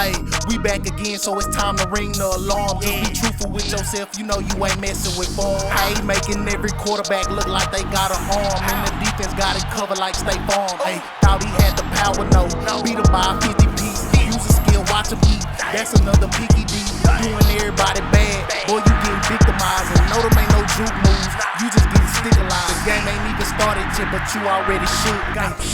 Ay, we back again, so it's time to ring the alarm. Just be truthful with yourself, you know you ain't messing with form. Ay, making every quarterback look like they got an arm, and the defense got it covered like State Farm. Ay, thought he had the power, no, beat him by a 50 piece. Use a skill, watch him eat. That's another picky D, doing everybody bad. Boy, you getting victimized, and no, them ain't no juke moves. You just getting stigmatized. The game ain't even started yet, but you already shook.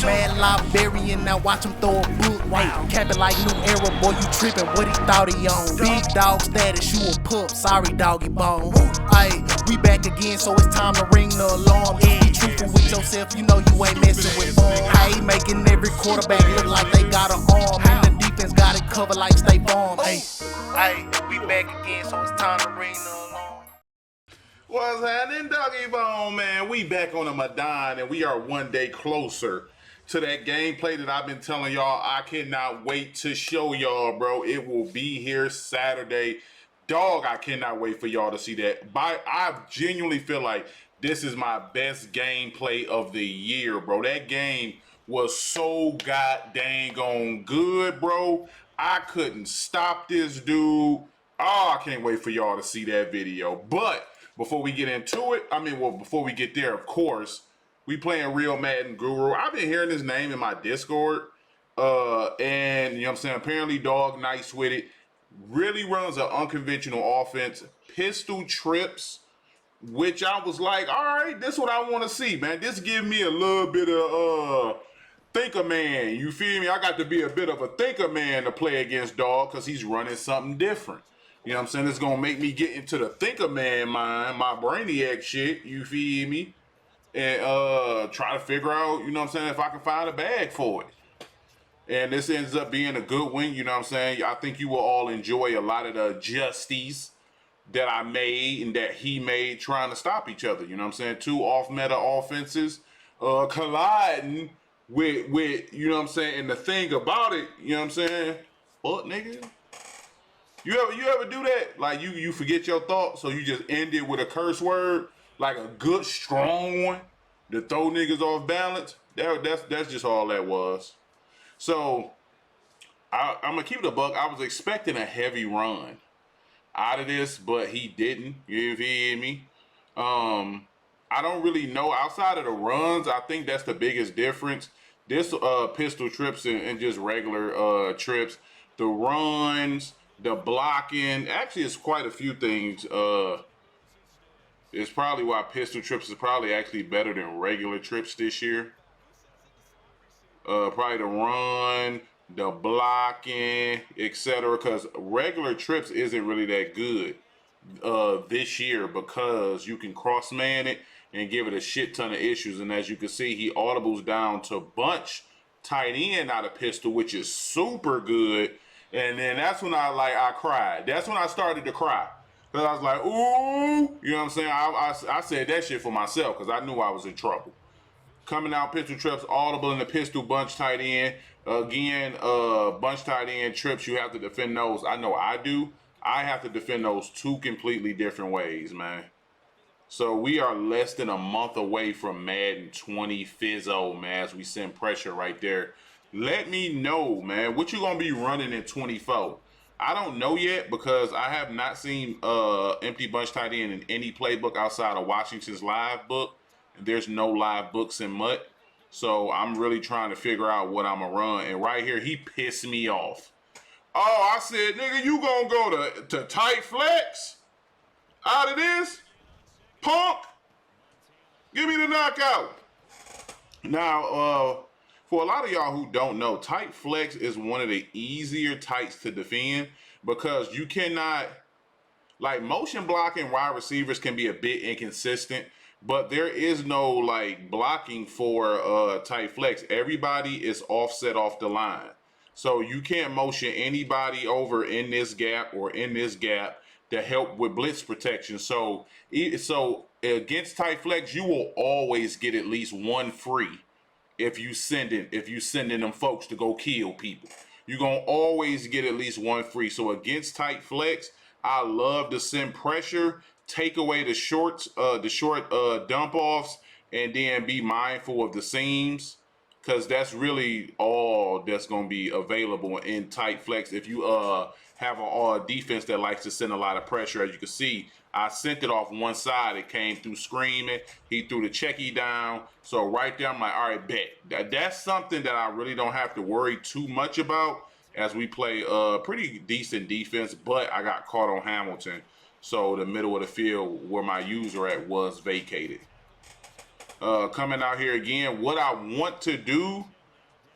Mad librarian, now watch him throw a book. Cap it like new era, boy, you trippin', what he thought he on. Big dog status, you a pup, sorry doggy bone. Ay, we back again, so it's time to ring the alarm. Just be truthful with yourself, you know you ain't messing with form. Ay, making every quarterback look like they got an arm, and the defense got it covered like State Farm. Ay, we back again, so it's time to ring the alarm. What's happening, Doggy Bone, man? We back on the Madden, and we are one day closer to that gameplay that I've been telling y'all I cannot wait to show y'all, bro. It will be here Saturday. Dog, I cannot wait for y'all to see that. I genuinely feel like this is my best gameplay of the year, bro. That game was so goddamn good, bro. I couldn't stop this dude. Oh, I can't wait for y'all to see that video. But before we get into it, before we get there, of course, we playing Real Madden Guru. I've been hearing his name in my Discord. And, you know what I'm saying, apparently Dog nice with it. Really runs an unconventional offense. Pistol trips, which I was like, all right, this is what I want to see, man. This give me a little bit of thinker man. You feel me? I got to be a bit of a thinker man to play against Dog because he's running something different. You know what I'm saying? It's going to make me get into the thinker man mind, my brainiac shit, you feel me? And try to figure out, you know what I'm saying, if I can find a bag for it. And this ends up being a good win, you know what I'm saying? I think you will all enjoy a lot of the adjusties that I made and that he made trying to stop each other, you know what I'm saying? Two off-meta offenses colliding with, you know what I'm saying? And the thing about it, you know what I'm saying? What, nigga? You ever do that? Like you forget your thoughts, so you just end it with a curse word, like a good strong one to throw niggas off balance. That's just all that was. So I'm gonna keep it a buck. I was expecting a heavy run out of this, but he didn't. You feel me? I don't really know outside of the runs. I think that's the biggest difference. This pistol trips and just regular trips, the runs, the blocking. Actually, it's quite a few things. It's probably why pistol trips is probably actually better than regular trips this year. Probably the run, the blocking, etc. Because regular trips isn't really that good this year because you can cross man it and give it a shit ton of issues. And as you can see, he audibles down to bunch tight end out of pistol, which is super good. And then that's when I cried. That's when I started to cry. Because I was like, ooh, you know what I'm saying? I said that shit for myself because I knew I was in trouble. Coming out pistol trips, audible in the pistol, bunch tight end. Again, bunch tight end trips, you have to defend those. I know I do. I have to defend those two completely different ways, man. So we are less than a month away from Madden 20 Fizzo, man, as we send pressure right there. Let me know, man, what you gonna be running in 24? I don't know yet because I have not seen empty bunch tight end in any playbook outside of Washington's live book. There's no live books in MUT. So I'm really trying to figure out what I'm gonna run. And right here, he pissed me off. Oh, I said, nigga, you gonna go to tight flex out of this? Punk? Give me the knockout. Now, for a lot of y'all who don't know, tight flex is one of the easier tights to defend because you cannot, like, motion blocking wide receivers can be a bit inconsistent, but there is no like blocking for tight flex. Everybody is offset off the line. So you can't motion anybody over in this gap or in this gap to help with blitz protection. So against tight flex, you will always get at least one free if you sending them folks to go kill people. You're gonna always get at least one free. So against tight flex, I love to send pressure, take away the short dump offs, and then be mindful of the seams. because that's really all that's going to be available in tight flex. If you have a defense that likes to send a lot of pressure, as you can see, I sent it off one side. It came through screaming. He threw the checky down. So right there, I'm like, all right, bet. That's something that I really don't have to worry too much about as we play pretty decent defense. But I got caught on Hamilton. So the middle of the field where my user at was vacated. Coming out here again, what I want to do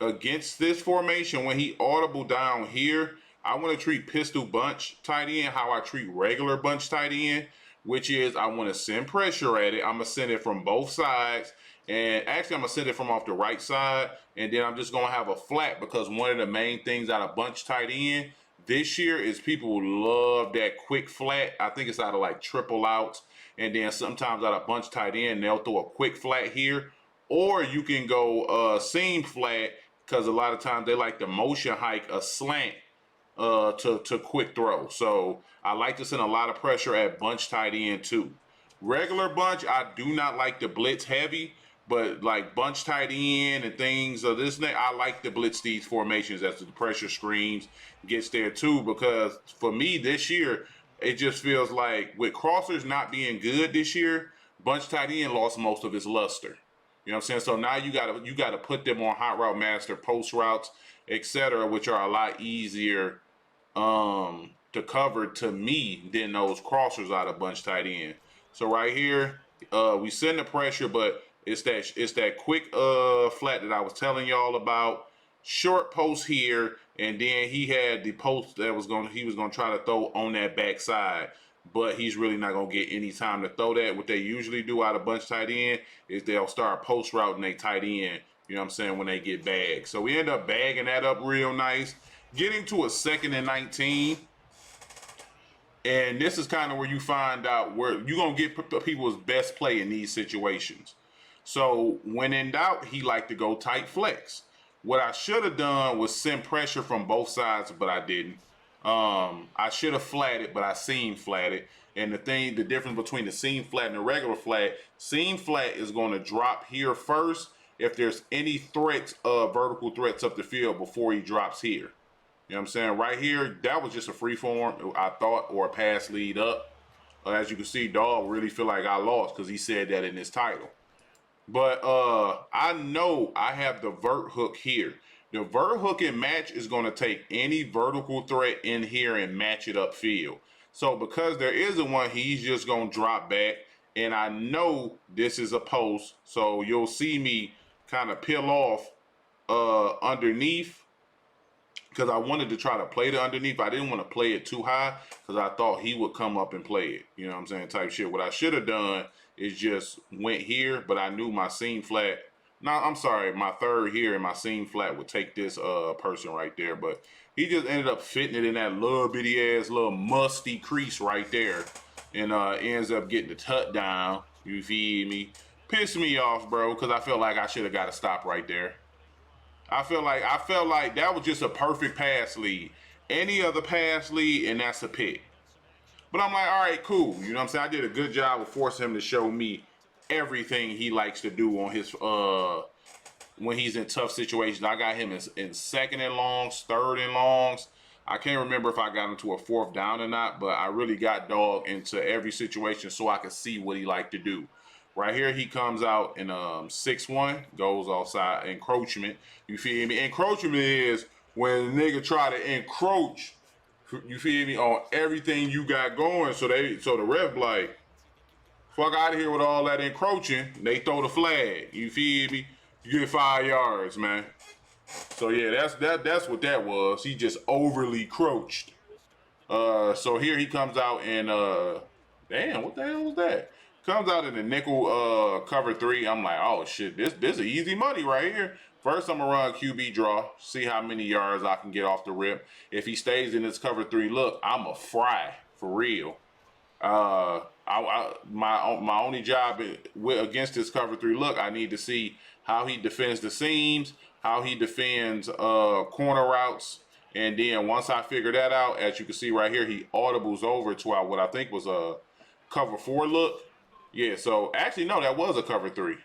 against this formation, when he audible down here, I want to treat pistol bunch tight end how I treat regular bunch tight end, which is I want to send pressure at it. I'm going to send it from both sides. And actually, I'm going to send it from off the right side. And then I'm just going to have a flat, because one of the main things out of bunch tight end this year is people love that quick flat. I think it's out of like triple outs. And then sometimes out of bunch tight end, they'll throw a quick flat here. Or you can go seam flat, because a lot of times they like to motion hike a slant to quick throw. So I like to send a lot of pressure at bunch tight end too. Regular bunch, I do not like the blitz heavy, but like bunch tight end and things of this thing, I like to blitz these formations as the pressure screens gets there too, because for me this year, it just feels like with crossers not being good this year, bunch tight end lost most of its luster. You know what I'm saying? So now you gotta put them on hot route master, post routes, etc., which are a lot easier to cover to me than those crossers out of bunch tight end. So right here, we send the pressure, but it's that quick flat that I was telling y'all about. Short post here, and then he had the post that he was gonna try to throw on that backside, but he's really not gonna get any time to throw that. What they usually do out of bunch tight end is they'll start post route and they tight end. You know what I'm saying, when they get bagged. So we end up bagging that up real nice, getting to a 2nd and 19. And this is kind of where you find out where you're going to get people's best play in these situations. So when in doubt, he liked to go tight flex. What I should have done was send pressure from both sides, but I didn't. I should have flatted, but I seam flatted. And the difference between the seam flat and the regular flat, seam flat is going to drop here first if there's any threats, vertical threats up the field before he drops here. You know what I'm saying? Right here, that was just a free form, I thought, or a pass lead up. As you can see, dog really feel like I lost because he said that in his title. But I know I have the vert hook here. The vert hook and match is going to take any vertical threat in here and match it upfield. So because there isn't one, he's just going to drop back. And I know this is a post, so you'll see me kind of peel off underneath, because I wanted to try to play the underneath. I didn't want to play it too high because I thought he would come up and play it. You know what I'm saying? Type shit. What I should have done is just went here, but I knew my seam flat. No, I'm sorry. My third here and my seam flat would take this person right there. But he just ended up fitting it in that little bitty ass, little musty crease right there. And ends up getting the touchdown. You feel me? Pissed me off, bro, because I felt like I should have got a stop right there. I felt like that was just a perfect pass lead. Any other pass lead, and that's a pick. But I'm like, all right, cool. You know what I'm saying? I did a good job of forcing him to show me everything he likes to do on his when he's in tough situations. I got him in 2nd and longs, 3rd and longs. I can't remember if I got him to a 4th down or not, but I really got dog into every situation so I could see what he liked to do. Right here, he comes out in 6-1, goes offside, encroachment. You feel me? Encroachment is when a nigga try to encroach, you feel me, on everything you got going. So the ref like, fuck out of here with all that encroaching. They throw the flag. You feel me? You get 5 yards, man. So yeah, that's what that was. He just overly crouched. So here he comes out and damn, what the hell was that? Comes out in the nickel cover 3. I'm like, oh shit, this is easy money right here. First, I'm gonna run QB draw, see how many yards I can get off the rip. If he stays in this cover 3 look, I'm a fry for real. My only job against this cover 3 look, I need to see how he defends the seams, how he defends corner routes, and then once I figure that out, as you can see right here, he audibles over to what I think was a cover 4 look. Yeah, so actually, no, that was a cover 3.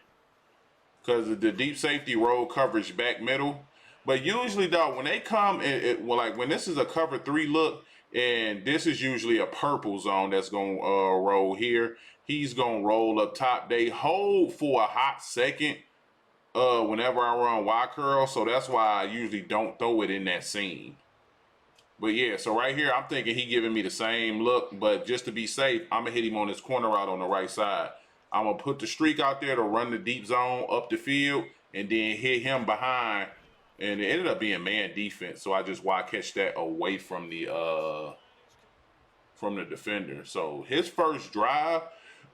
because the deep safety roll coverage back middle. But usually, dog, when they come, well, like when this is a cover 3 look, and this is usually a purple zone that's gonna roll here. He's gonna roll up top. They hold for a hot second whenever I run Y curl, so that's why I usually don't throw it in that seam. But yeah, so right here, I'm thinking he giving me the same look, but just to be safe, I'm gonna hit him on this corner out on the right side. I'm gonna put the streak out there to run the deep zone up the field, and then hit him behind. And it ended up being man defense, so I just catch that away from the defender. So his first drive,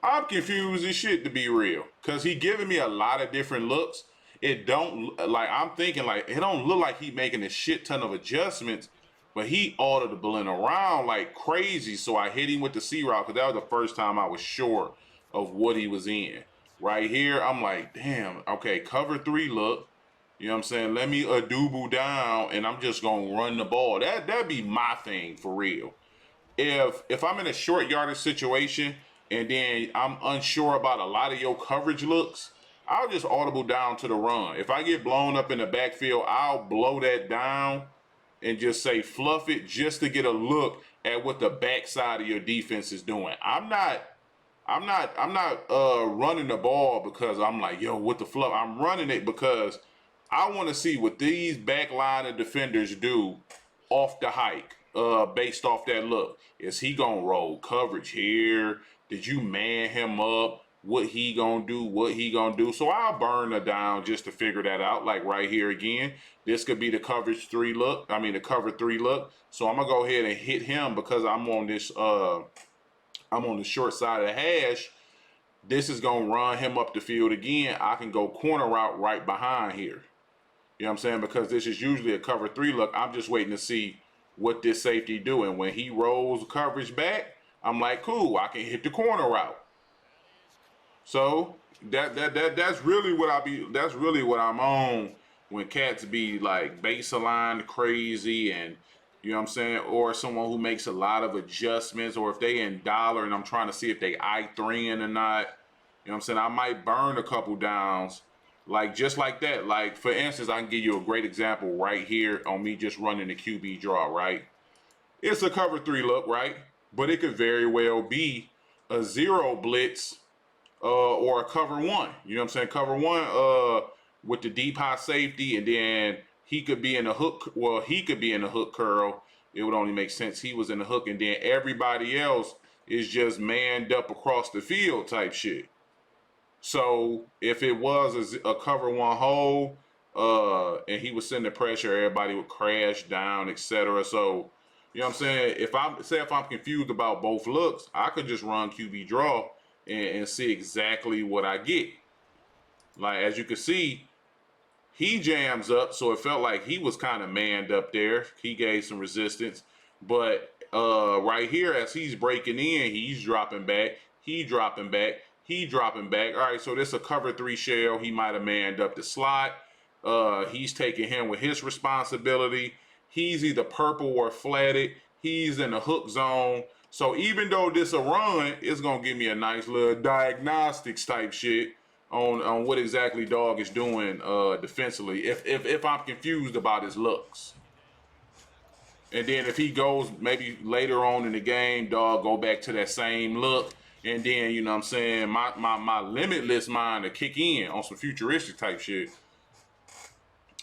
I'm confused as shit to be real, cause he giving me a lot of different looks. It don't like I'm thinking like it don't look like he making a shit ton of adjustments, but he ordered the blend around like crazy. So I hit him with the C route because that was the first time I was sure of what he was in. Right here, I'm like, damn, okay, cover 3 look. You know what I'm saying? Let me double down, and I'm just gonna run the ball. That'd be my thing for real. If I'm in a short yardage situation and then I'm unsure about a lot of your coverage looks, I'll just audible down to the run. If I get blown up in the backfield, I'll blow that down and just say fluff it just to get a look at what the backside of your defense is doing. I'm not running the ball because I'm like, yo, what the fluff? I'm running it because I want to see what these back line of defenders do off the hike, based off that look. Is he gonna roll coverage here? Did you man him up? What he gonna do? What he gonna do? So I'll burn her down just to figure that out. Like right here again, this could be the coverage 3 look. I mean the cover 3 look. So I'm gonna go ahead and hit him because I'm on this. I'm on the short side of the hash. This is gonna run him up the field again. I can go corner route right behind here. You know what I'm saying? Because this is usually a cover 3 look. I'm just waiting to see what this safety do. And when he rolls coverage back, I'm like, cool, I can hit the corner route. So that's really what I'm on when cats be like base aligned crazy, and you know what I'm saying, or someone who makes a lot of adjustments, or if they in dollar and I'm trying to see if they I3ing or not. You know what I'm saying? I might burn a couple downs. Like just like that. Like for instance, I can give you a great example right here on me just running the QB draw, right? It's a cover 3 look, right? But it could very well be a 0 blitz or a cover 1. You know what I'm saying? Cover 1 with the deep high safety, and then he could be in a hook. Well, he could be in a hook curl. It would only make sense he was in the hook, and then everybody else is just manned up across the field type shit. So if it was a cover 1 hole, and he was sending pressure, everybody would crash down, etc. So, you know what I'm saying? If I'm confused about both looks, I could just run QB draw and see exactly what I get. Like as you can see, he jams up, so it felt like he was kind of manned up there. He gave some resistance, but right here as he's breaking in, he's dropping back. He dropping back. He dropping back. All right, so this is a cover 3 shell. He might have manned up the slot. He's taking him with his responsibility. He's either purple or flatted. He's in the hook zone. So even though this a run, it's gonna give me a nice little diagnostics type shit on what exactly dog is doing defensively. If I'm confused about his looks. And then if he goes maybe later on in the game, dog go back to that same look. And then, you know what I'm saying, my limitless mind to kick in on some futuristic type shit.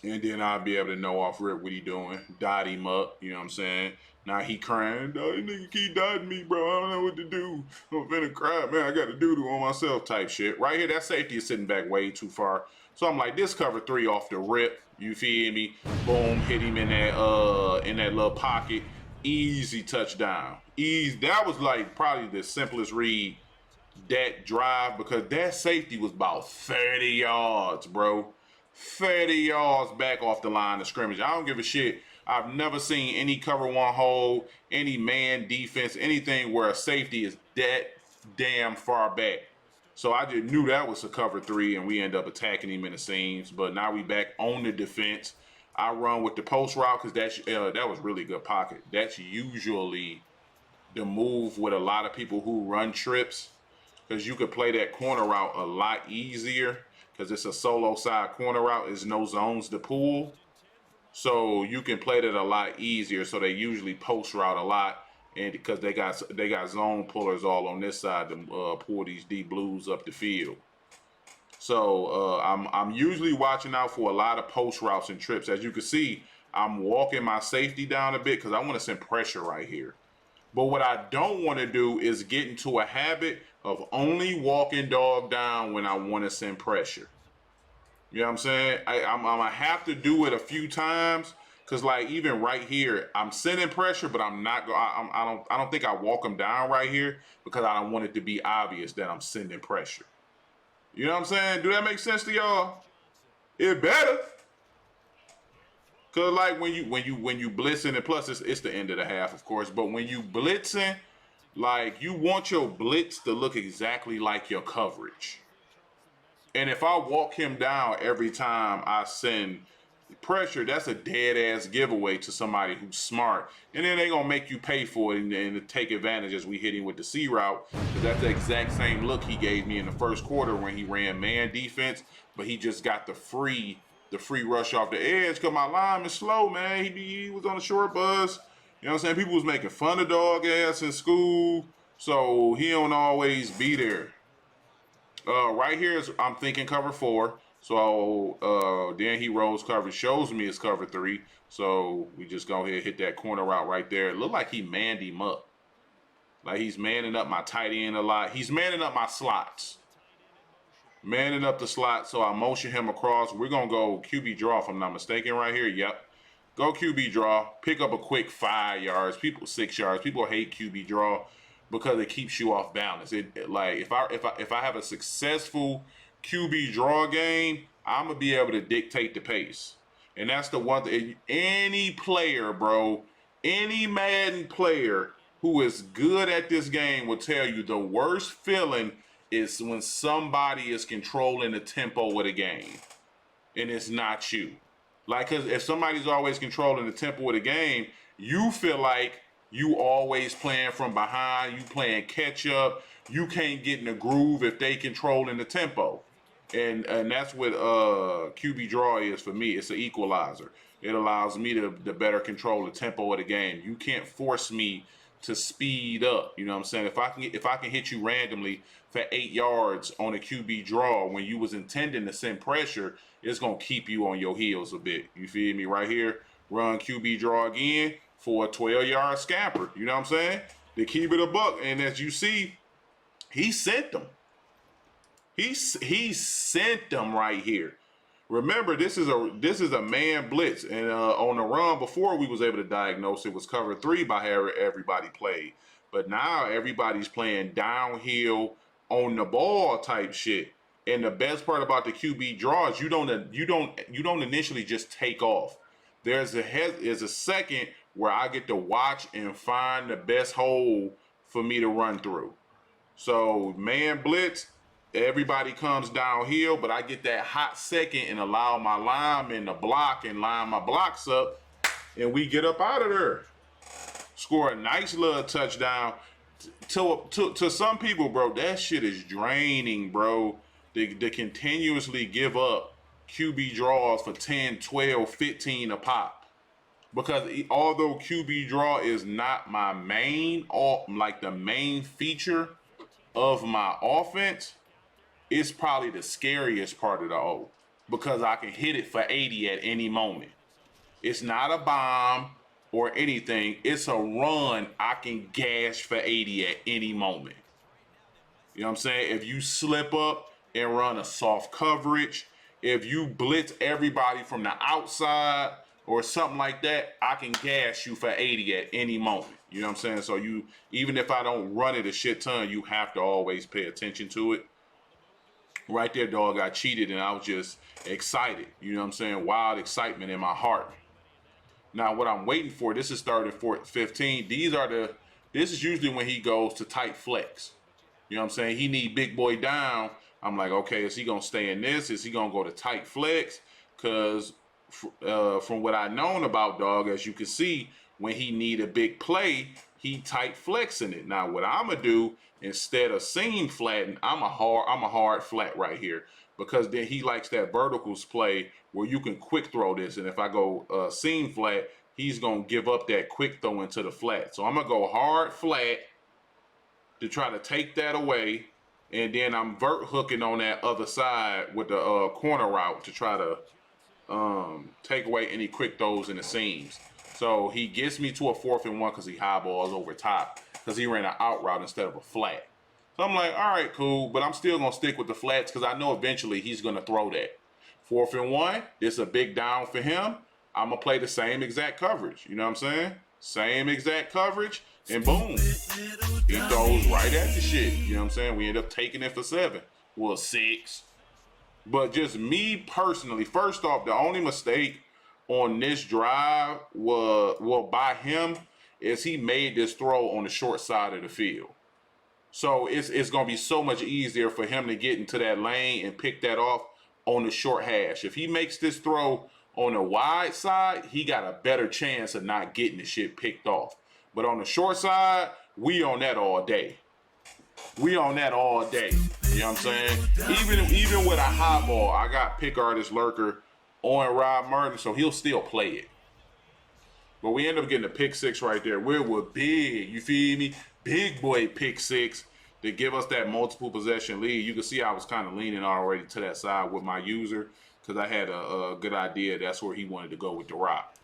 And then I'll be able to know off rip what he doing. Dot him up, you know what I'm saying? Now he crying, dog, this nigga keep dotting me, bro. I don't know what to do. I'm finna cry, man. I got to do on myself type shit. Right here, that safety is sitting back way too far. So I'm like, this cover 3 off the rip. You feel me? Boom, hit him in that little pocket. Easy touchdown. Easy. That was like probably the simplest read that drive, because that safety was about 30 yards, bro. 30 yards back off the line of scrimmage. I don't give a shit. I've never seen any cover 1 hold, any man defense, anything where a safety is that damn far back. So I just knew that was a cover 3, and we end up attacking him in the seams. But now we back on the defense. I run with the post route because that was really good pocket. That's usually the move with a lot of people who run trips, because you could play that corner route a lot easier. because it's a solo side corner route. There's no zones to pull. So you can play that a lot easier. So they usually post route a lot, and because they got zone pullers all on this side to pull these deep blues up the field. So I'm usually watching out for a lot of post routes and trips. As you can see, I'm walking my safety down a bit because I want to send pressure right here. But what I don't want to do is get into a habit of only walking dog down when I want to send pressure. You know what I'm saying? I'm gonna have to do it a few times, cause like even right here, I'm sending pressure, but I'm not. I don't think I walk them down right here because I don't want it to be obvious that I'm sending pressure. You know what I'm saying? Do that make sense to y'all? It better. Cause like when you blitzing, and plus it's the end of the half, of course. But when you blitzing, like you want your blitz to look exactly like your coverage. And if I walk him down every time I send pressure, that's a dead ass giveaway to somebody who's smart. And then they gonna make you pay for it and take advantage as we hit him with the C route. Because that's the exact same look he gave me in the first quarter when he ran man defense, but he just got the free rush off the edge because my line is slow, man. He was on a short bus. You know what I'm saying? People was making fun of dog ass in school, so he don't always be there. Right here is I'm thinking cover 4. So then he rolls cover, shows me it's cover 3. So we just go ahead and hit that corner route right there. It looked like he manned him up. Like he's manning up my tight end a lot. He's manning up my slots. Manning up the slot. So I motion him across. We're going to go QB draw if I'm not mistaken right here. Yep. Go QB draw. Pick up a quick 5 yards. 6 yards. People hate QB draw because it keeps you off balance. Like if I have a successful QB draw game, I'm gonna be able to dictate the pace. And that's the one thing any player, bro, any Madden player who is good at this game will tell you the worst feeling is when somebody is controlling the tempo of the game and it's not you. Like, cause if somebody's always controlling the tempo of the game, you feel like you always playing from behind, you playing catch up, you can't get in the groove if they controlling the tempo. And that's what QB draw is for me. It's an equalizer. It allows me to better control the tempo of the game. You can't force me to speed up. You know what I'm saying? If I can hit you randomly for 8 yards on a QB draw when you was intending to send pressure, it's gonna keep you on your heels a bit. You feel me? Right here, run QB draw again for a 12-yard scamper. You know what I'm saying? To keep it a buck. And as you see, he sent them. He sent them right here. Remember, this is a man blitz, and on the run before we was able to diagnose it was cover 3 by how everybody played. But now everybody's playing downhill on the ball type shit. And the best part about the QB draw is you don't initially just take off. There's a second where I get to watch and find the best hole for me to run through. So man blitz, everybody comes downhill, but I get that hot second and allow my linemen to block and line my blocks up, and we get up out of there. Score a nice little touchdown. To some people, bro, that shit is draining, bro. They continuously give up QB draws for 10, 12, 15 a pop. Because although QB draw is not my main, like the main feature of my offense, it's probably the scariest part of the O, because I can hit it for 80 at any moment. It's not a bomb or anything. It's a run I can gash for 80 at any moment. You know what I'm saying? If you slip up and run a soft coverage, if you blitz everybody from the outside or something like that, I can gash you for 80 at any moment. You know what I'm saying? So even if I don't run it a shit ton, you have to always pay attention to it. Right there, dog, I cheated and I was just excited. You know what I'm saying? Wild excitement in my heart. Now, what I'm waiting for, this is 3rd and 4th, 15. This is usually when he goes to tight flex. You know what I'm saying? He need big boy down. I'm like, okay, is he going to stay in this? Is he going to go to tight flex? Because from what I've known about dog, as you can see, when he need a big play, he tight flexing it. Now, what I'm going to do, instead of seam flatten, I'm a hard flat right here. because then he likes that verticals play where you can quick throw this. And if I go seam flat, he's going to give up that quick throw into the flat. So I'm going to go hard flat to try to take that away. And then I'm vert hooking on that other side with the corner route to try to take away any quick throws in the seams. So he gets me to a 4th and 1 because he high balls over top because he ran an out route instead of a flat. So I'm like, all right, cool, but I'm still going to stick with the flats because I know eventually he's going to throw that. 4th and 1, it's a big down for him. I'm going to play the same exact coverage. You know what I'm saying? Same exact coverage, and boom. He throws right at the shit. You know what I'm saying? We end up taking it for 7. Well, 6. But just me personally, first off, the only mistake on this drive was, well, by him, is he made this throw on the short side of the field. So it's going to be so much easier for him to get into that lane and pick that off on the short hash. If he makes this throw on the wide side, he got a better chance of not getting the shit picked off. But on the short side, we on that all day. We on that all day. You know what I'm saying? Even with a high ball, I got pick artist lurker on Rob Merton, so he'll still play it. But we end up getting a pick 6 right there. We were big, you feel me? Big boy pick 6 to give us that multiple possession lead. You can see I was kind of leaning already to that side with my user because I had a good idea that's where he wanted to go with the rock.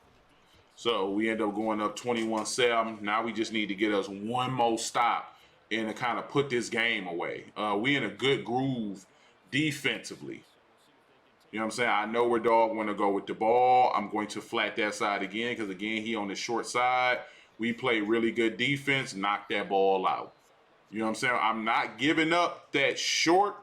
So we end up going up 21-7. Now we just need to get us one more stop and to kind of put this game away. We in a good groove defensively. You know what I'm saying? I know where dog want to go with the ball. I'm going to flat that side again because, again, he on the short side. We play really good defense, knock that ball out. You know what I'm saying? I'm not giving up that short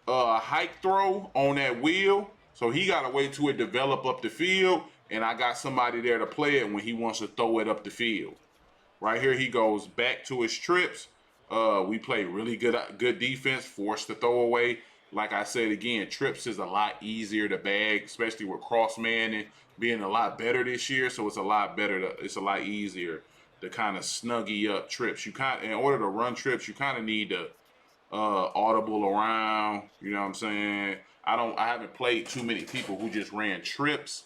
hike throw on that wheel. So he got to wait till it develop up the field, and I got somebody there to play it when he wants to throw it up the field. Right here, he goes back to his trips. We play really good defense, forced to throw away. Like I said again, trips is a lot easier to bag, especially with cross manning being a lot better this year. So it's a lot better. It's a lot easier to kind of snuggie up trips. In order to run trips, you kind of need to audible around. You know what I'm saying? I haven't played too many people who just ran trips,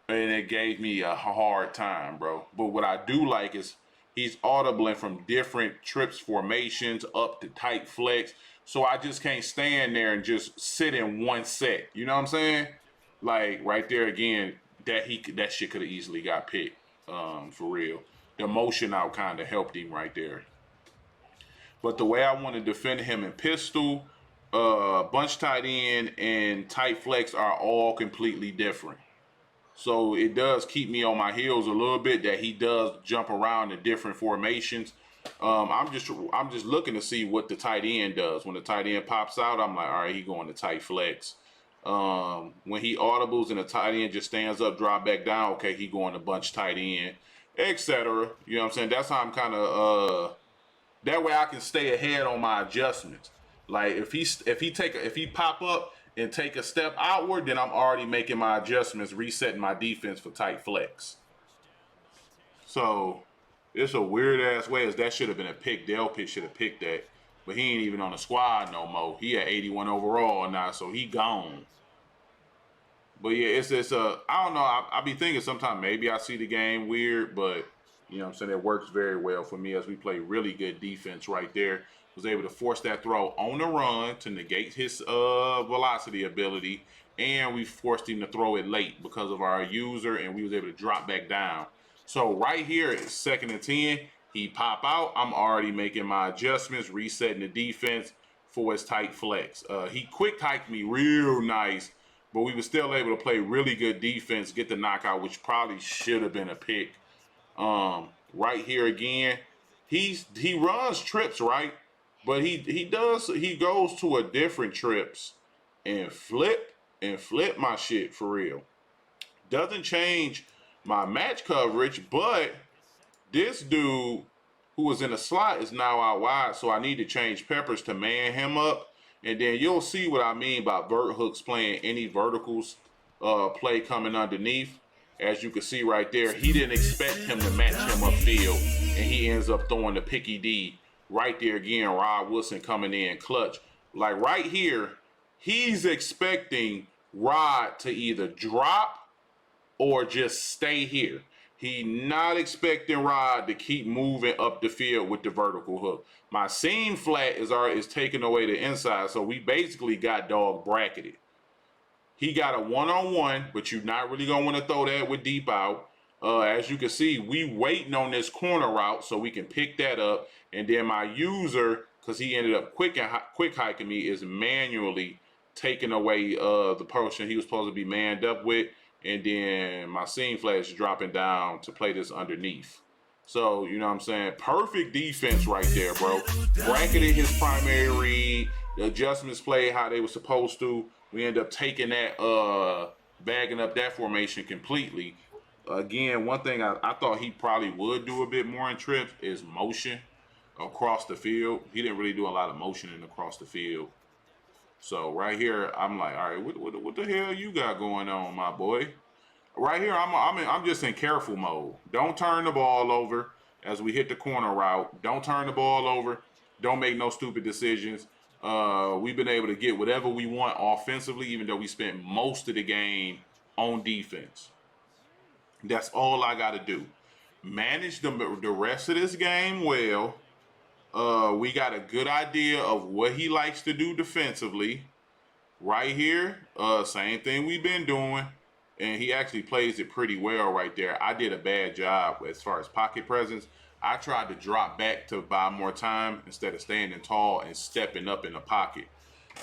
and it gave me a hard time, bro. But what I do like is he's audibling from different trips formations up to tight flex. So I just can't stand there and just sit in one set. You know what I'm saying? Like right there again, that shit could have easily got picked. For real. The motion out kind of helped him right there. But the way I want to defend him in pistol, bunch tight end and tight flex are all completely different. So it does keep me on my heels a little bit that he does jump around in different formations. I'm just looking to see what the tight end does. When the tight end pops out, I'm like, all right, he going to tight flex. When he audibles and the tight end just stands up, drop back down, okay, he going to bunch tight end, etc. You know what I'm saying? That's how I'm kind of that way I can stay ahead on my adjustments. Like if he pop up and take a step outward, then I'm already making my adjustments, resetting my defense for tight flex. So it's a weird ass way as that should have been a pick. Delpit should have picked that, but he ain't even on the squad no more. He at 81 overall now, so he gone. But yeah, it's I don't know. I be thinking sometimes maybe I see the game weird, but you know what I'm saying, it works very well for me as we play really good defense right there. Was able to force that throw on the run to negate his velocity ability, and we forced him to throw it late because of our user, and we was able to drop back down. So right here, it's 2nd and 10. He pop out. I'm already making my adjustments, resetting the defense for his tight flex. He quick hiked me real nice, but we were still able to play really good defense, get the knockout, which probably should have been a pick. Right here again, he runs trips, right? But he goes to a different trips and flip my shit for real. Doesn't change my match coverage, but this dude who was in the slot is now out wide, so I need to change Peppers to man him up, and then you'll see what I mean by vert hooks playing any verticals play coming underneath. As you can see right there, he didn't expect him to match him upfield, and he ends up throwing the picky D right there again. Rob Wilson coming in clutch. Like right here, he's expecting Rod to either drop or just stay here. He not expecting Rod to keep moving up the field with the vertical hook. My seam flat is taking away the inside, so we basically got dog bracketed. He got a one-on-one, but you're not really going to want to throw that with deep out. As you can see, we waiting on this corner route so we can pick that up. And then my user, because he ended up quick hiking me, is manually taking away the portion he was supposed to be manned up with. And then my seam flash dropping down to play this underneath. So, you know what I'm saying? Perfect defense right there, bro. Bracketed his primary read. The adjustments played how they were supposed to. We end up taking that, bagging up that formation completely. Again, one thing I thought he probably would do a bit more in trips is motion across the field. He didn't really do a lot of motioning across the field. So right here, I'm like, all right, what the hell you got going on, my boy? Right here, I'm just in careful mode. Don't turn the ball over as we hit the corner route. Don't turn the ball over. Don't make no stupid decisions. We've been able to get whatever we want offensively, even though we spent most of the game on defense. That's all I got to do. Manage the rest of this game well. We got a good idea of what he likes to do defensively. Right here, same thing we've been doing. And he actually plays it pretty well right there. I did a bad job as far as pocket presence. I tried to drop back to buy more time instead of standing tall and stepping up in the pocket.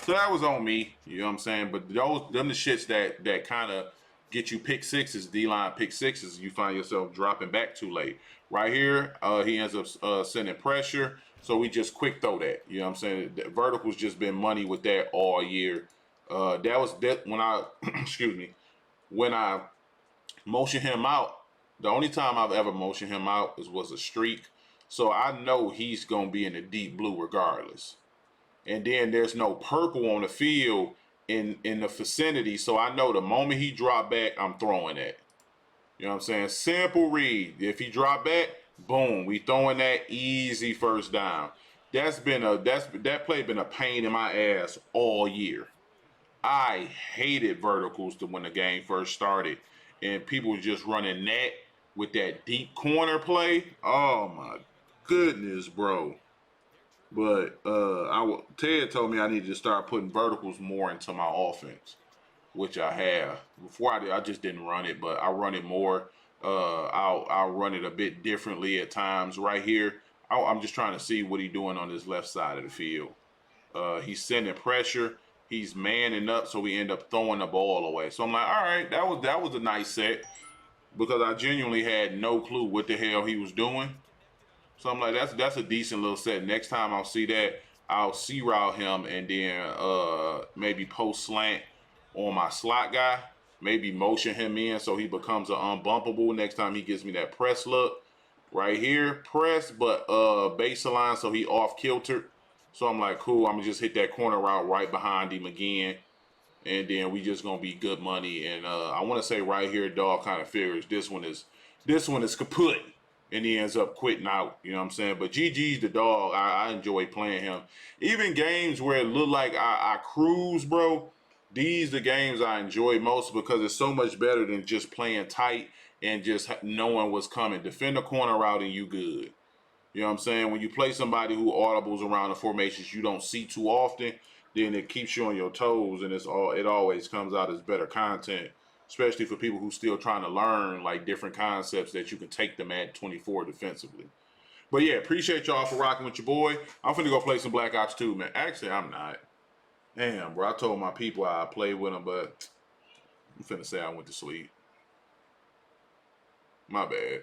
So that was on me, you know what I'm saying? But them the shits that kind of get you pick sixes, D-line pick sixes, you find yourself dropping back too late. Right here, he ends up sending pressure, so we just quick throw that. You know what I'm saying? The vertical's just been money with that all year. That when I, excuse me, when I motion him out, the only time I've ever motioned him out was a streak. So I know he's going to be in the deep blue regardless. And then there's no purple on the field in the vicinity. So I know the moment he drop back, I'm throwing that. You know what I'm saying? Simple read. If he drop back, boom, we throwing that easy first down. That play been a pain in my ass all year. I hated verticals when the game first started, and people were just running that with that deep corner play. Oh my goodness, bro. But Ted told me I needed to start putting verticals more into my offense, which I have. Before I just didn't run it, but I run it more. I'll run it a bit differently at times. Right here, I'm just trying to see what he's doing on this left side of the field. He's sending pressure. He's manning up, so we end up throwing the ball away. So I'm like, all right, that was a nice set, because I genuinely had no clue what the hell he was doing. So I'm like, that's a decent little set. Next time I'll see that, I'll C-route him and then maybe post slant on my slot guy. Maybe motion him in so he becomes an unbumpable next time he gives me that press look. Right here, press, but baseline, so he off kiltered. So I'm like, cool, I'm gonna just hit that corner route right behind him again. And then we just gonna be good money. And I wanna say right here, dog kind of figures this one is kaput. And he ends up quitting out, you know what I'm saying? But GG's the dog. I enjoy playing him. Even games where it looked like I cruise, bro, these the games I enjoy most, because it's so much better than just playing tight and just knowing what's coming. Defend the corner route and you good. You know what I'm saying? When you play somebody who audibles around the formations you don't see too often, then it keeps you on your toes, and it always comes out as better content, especially for people who still trying to learn like different concepts that you can take them at 24 defensively. But yeah, appreciate y'all for rocking with your boy. I'm finna go play some Black Ops 2, man. Actually, I'm not. Damn, bro. I told my people I played with them, but I'm finna say I went to sleep. My bad.